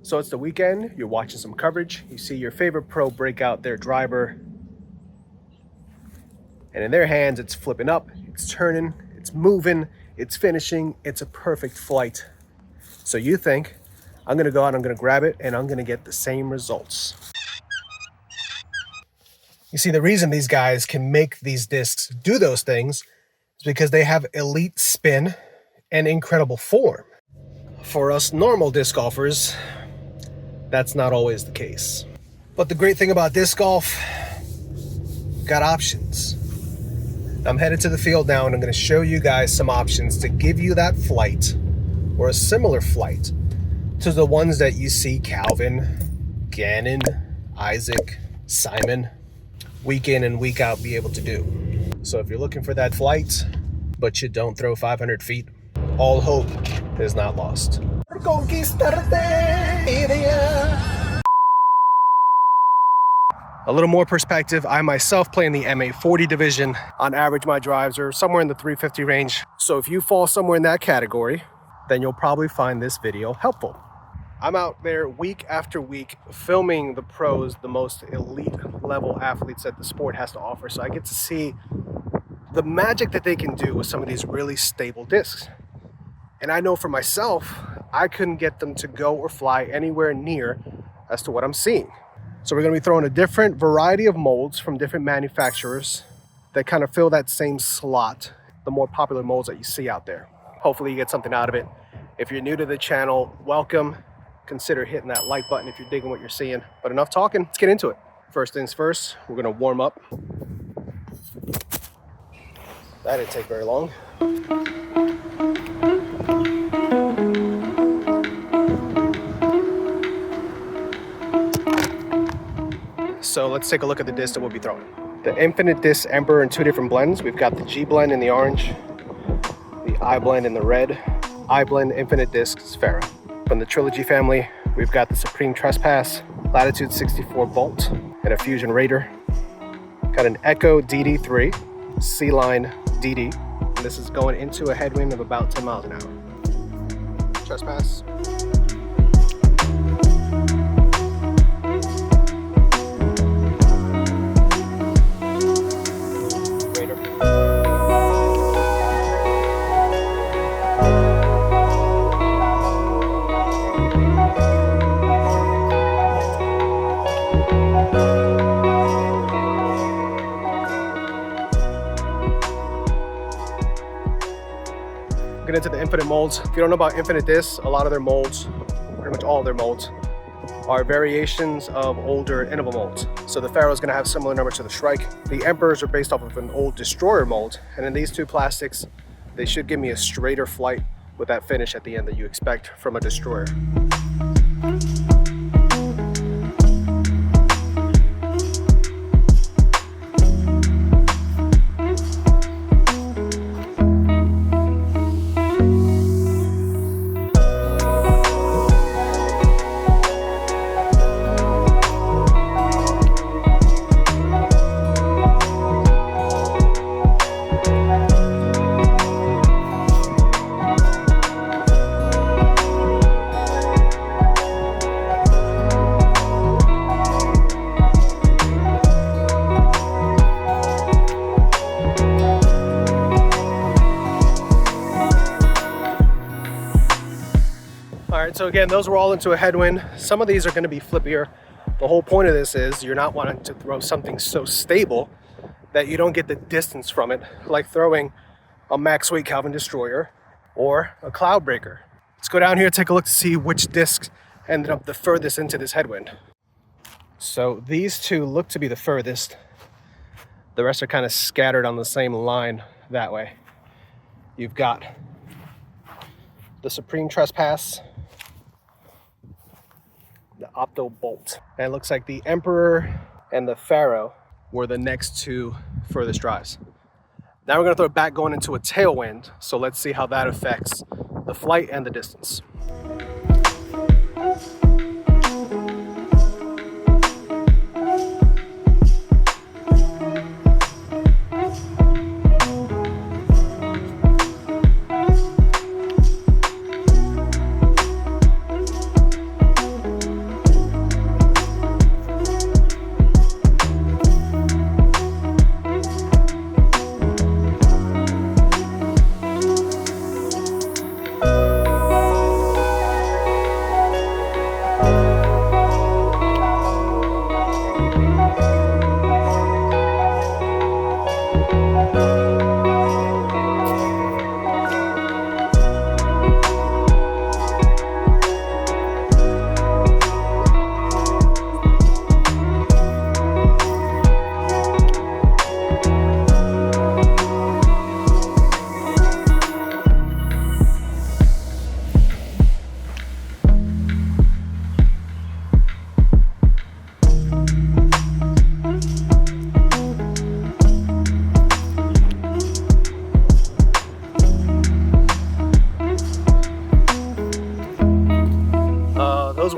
So it's the weekend, you're watching some coverage, you see your favorite pro break out their driver, and in their hands it's flipping up, it's turning, it's moving, it's finishing, it's a perfect flight. So you think, I'm gonna go out, I'm gonna grab it, and I'm gonna get the same results. You see, the reason these guys can make these discs do those things is because they have elite spin and incredible form. For us normal disc golfers, that's not always the case. But the great thing about disc golf, got options. I'm headed to the field now and I'm going to show you guys some options to give you that flight or a similar flight to the ones that you see Calvin, Gannon, Isaac, Simon, week in and week out be able to do. So if you're looking for that flight, but you don't throw 500 feet, all hope is not lost. A little more perspective, I myself play in the MA40 division. On average, my drives are somewhere in the 350 range. So if you fall somewhere in that category, then you'll probably find this video helpful. I'm out there week after week filming the pros, the most elite level athletes that the sport has to offer. So I get to see the magic that they can do with some of these really stable discs. And I know for myself, I couldn't get them to go or fly anywhere near as to what I'm seeing. So we're gonna be throwing a different variety of molds from different manufacturers that kind of fill that same slot, the more popular molds that you see out there. Hopefully you get something out of it. If you're new to the channel, welcome. Consider hitting that like button if you're digging what you're seeing. But enough talking, let's get into it. First things first, we're gonna warm up. That didn't take very long. So let's take a look at the disc that we'll be throwing. The Infinite Disc Emperor in two different blends. We've got the G blend in the orange, the I blend in the red, I blend Infinite Disc Sphera. From the Trilogy family, we've got the Supreme Trespass, Latitude 64 Bolt, and a Fusion Raider. Got an Echo DD3, C-Line DD. And this is going into a headwind of about 10 miles an hour. Trespass. Get into the Infinite molds. If you don't know about Infinite Discs, a lot of their molds, pretty much all of their molds, are variations of older interval molds. So the Pharaoh is going to have similar numbers to the Shrike. The Emperors are based off of an old Destroyer mold, and in these two plastics, they should give me a straighter flight with that finish at the end that you expect from a Destroyer. So again, those were all into a headwind. Some of these are going to be flippier. The whole point of this is you're not wanting to throw something so stable that you don't get the distance from it, like throwing a max weight Calvin Destroyer or a Cloud Breaker. Let's go down here and take a look to see which discs ended up the furthest into this headwind. So these two look to be the furthest. The rest are kind of scattered on the same line that way. You've got the Supreme Trespass, the Opto Bolt. And it looks like the Emperor and the Pharaoh were the next two furthest drives. Now we're gonna throw it back going into a tailwind. So let's see how that affects the flight and the distance.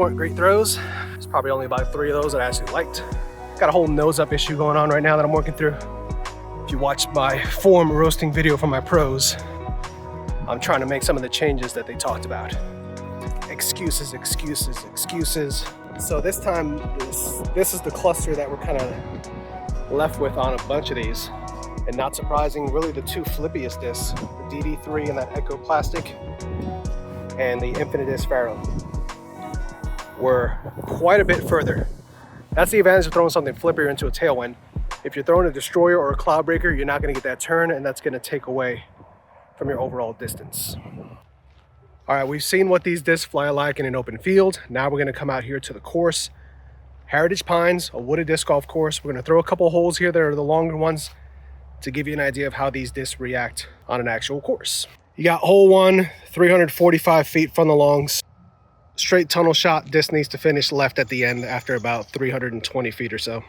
weren't great throws. There's probably only about 3 of those that I actually liked. Got a whole nose up issue going on right now that I'm working through. If you watch my form roasting video from my pros, I'm trying to make some of the changes that they talked about. Excuses, excuses, excuses. So this time, this is the cluster that we're kind of left with on a bunch of these. And not surprising, really the 2 flippiest discs, the DD3 and that Echo Plastic, and the Infinitus Faro, were quite a bit further. That's the advantage of throwing something flippier into a tailwind. If you're throwing a destroyer or a cloud breaker, you're not gonna get that turn, and that's gonna take away from your overall distance. All right, we've seen what these discs fly like in an open field. Now we're gonna come out here to the course. Heritage Pines, a wooded disc golf course. We're gonna throw a couple holes here that are the longer ones to give you an idea of how these discs react on an actual course. You got hole 1, 345 feet from the longs. Straight tunnel shot. Disc needs to finish left at the end after about 320 feet or so.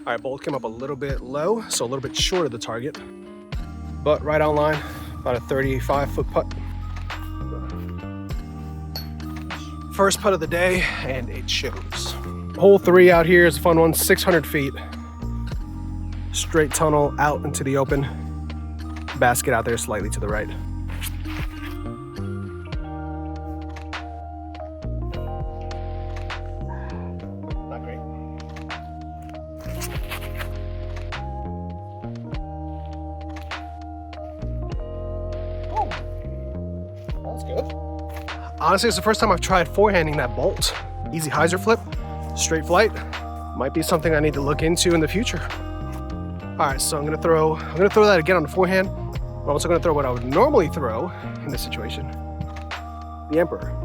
All right, bolt came up a little bit low, so a little bit short of the target, but right on line, about a 35-foot putt. First putt of the day, and it shows. Hole 3 out here is a fun one, 600 feet. Straight tunnel out into the open. Basket out there slightly to the right. Honestly, it's the first time I've tried forehanding that bolt. Easy hyzer flip, straight flight. Might be something I need to look into in the future. All right, so I'm gonna throw that again on the forehand. I'm also gonna throw what I would normally throw in this situation, the Emperor.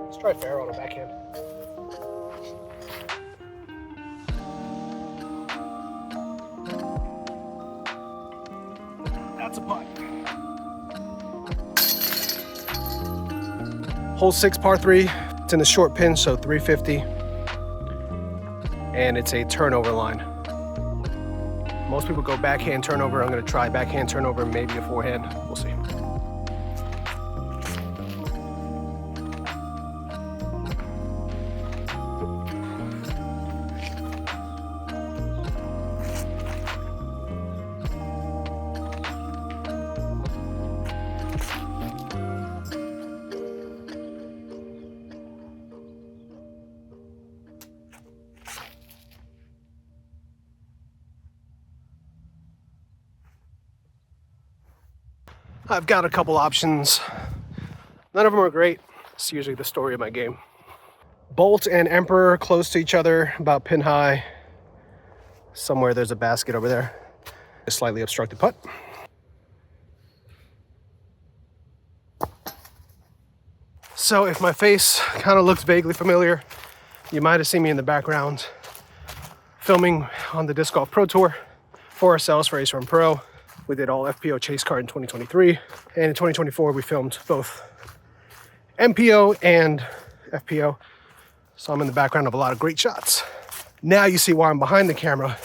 Let's try Faro on a backhand. That's a putt. Hole 6, par 3. It's in the short pin, so 350. And it's a turnover line. Most people go backhand turnover. I'm going to try backhand turnover, maybe a forehand. We'll see. I've got a couple options. None of them are great. It's usually the story of my game. Bolt and Emperor close to each other, about pin high. Somewhere there's a basket over there. A slightly obstructed putt. So if my face kind of looks vaguely familiar, you might have seen me in the background filming on the Disc Golf Pro Tour for ourselves for Ace Run Pro. We did all FPO chase card in 2023, and in 2024 we filmed both MPO and FPO. So I'm in the background of a lot of great shots. Now you see why I'm behind the camera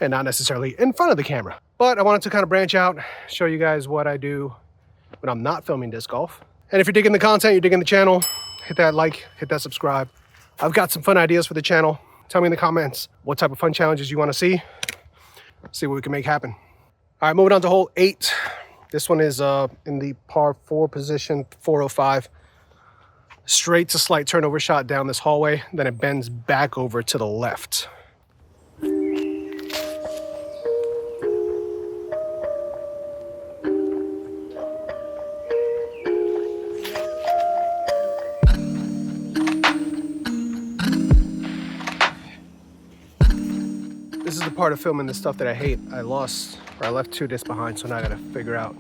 and not necessarily in front of the camera. But I wanted to kind of branch out, show you guys what I do when I'm not filming disc golf. And if you're digging the content, you're digging the channel, hit that like, hit that subscribe. I've got some fun ideas for the channel. Tell me in the comments what type of fun challenges you want to see. See what we can make happen. All right, moving on to hole 8. This one is in the par 4 position, 405. Straight to slight turnover shot down this hallway, then it bends back over to the left. This is the part of filming the stuff that I hate. I lost I left 2 discs behind, so now I gotta figure out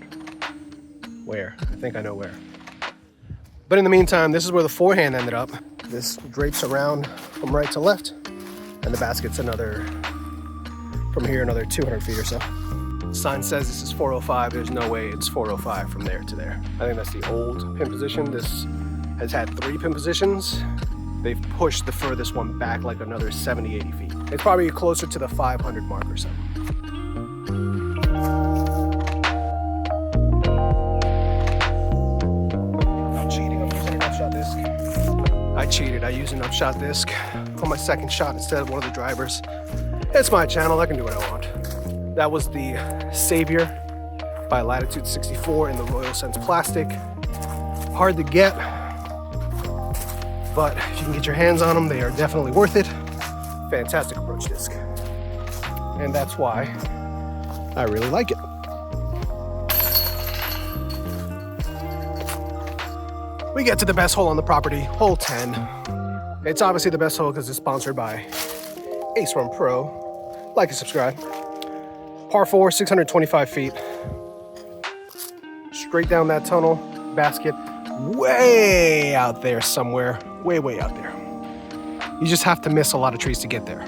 where. I think I know where. But in the meantime, this is where the forehand ended up. This drapes around from right to left, and the basket's another, from here, another 200 feet or so. Sign says this is 405. There's no way it's 405 from there to there. I think that's the old pin position. This has had 3 pin positions. They've pushed the furthest one back like another 70, 80 feet. It's probably closer to the 500 mark or so. I'm cheating, I'm using an upshot disc. I cheated, I used an upshot disc for my second shot instead of one of the drivers. It's my channel, I can do what I want. That was the Savior by Latitude 64 in the Royal Sense plastic. Hard to get, but if you can get your hands on them, they are definitely worth it. Fantastic approach disc. And that's why I really like it. We get to the best hole on the property, hole 10. It's obviously the best hole because it's sponsored by Ace Run Pro. Like and subscribe. Par 4, 625 feet. Straight down that tunnel, basket way out there somewhere. Way, way out there. You just have to miss a lot of trees to get there.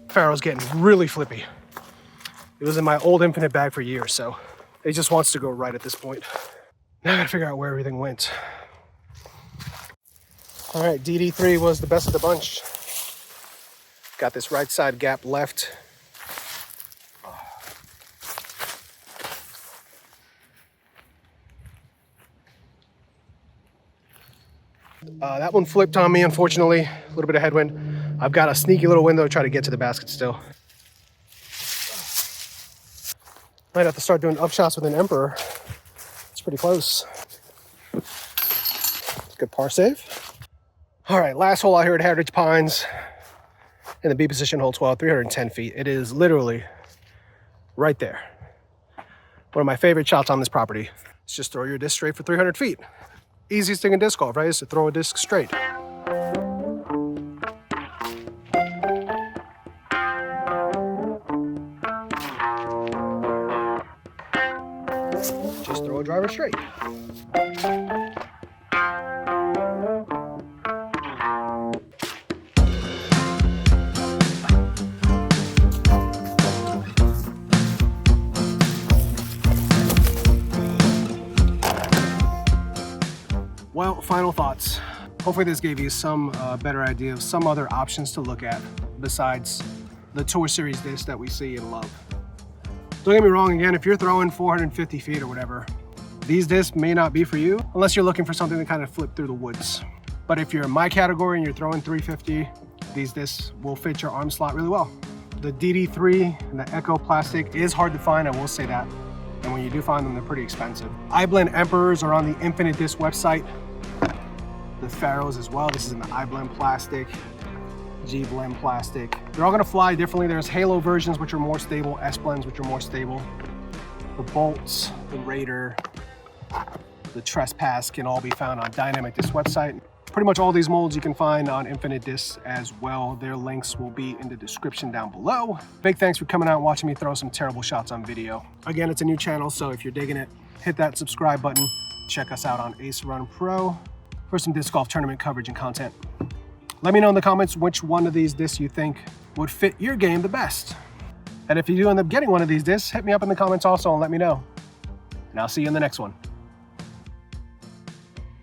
Pharaoh's getting really flippy. It was in my old Infinite bag for years, so it just wants to go right at this point. Now I gotta figure out where everything went. All right, DD3 was the best of the bunch. Got this right side gap left. That one flipped on me, unfortunately. A little bit of headwind. I've got a sneaky little window to try to get to the basket still. Might have to start doing upshots with an Emperor. It's pretty close. It's a good par save. All right, last hole out here at Heritage Pines in the B position, hole 12, 310 feet. It is literally right there. One of my favorite shots on this property. It's just throw your disc straight for 300 feet. Easiest thing in disc golf, right, is to throw a disc straight. Just throw a driver straight. Well, final thoughts. Hopefully this gave you some better idea of some other options to look at besides the Tour Series disc that we see and love. Don't get me wrong, again, if you're throwing 450 feet or whatever, these discs may not be for you unless you're looking for something to kind of flip through the woods. But if you're in my category and you're throwing 350, these discs will fit your arm slot really well. The DD3 and the Echo plastic is hard to find, I will say that. And when you do find them, they're pretty expensive. iBlend Emperors are on the Infinite Disc website. The Pharaohs as well. This is in the iBlend plastic, G-Blend plastic. They're all gonna fly differently. There's Halo versions, which are more stable, S-Blends, which are more stable. The Bolts, the Raider, the Trespass can all be found on Dynamic Disc website. Pretty much all these molds you can find on Infinite Discs as well. Their links will be in the description down below. Big thanks for coming out and watching me throw some terrible shots on video. Again, it's a new channel, so if you're digging it, hit that subscribe button. Check us out on Ace Run Pro for some disc golf tournament coverage and content. Let me know in the comments which one of these discs you think would fit your game the best. And if you do end up getting one of these discs, hit me up in the comments also and let me know. And I'll see you in the next one.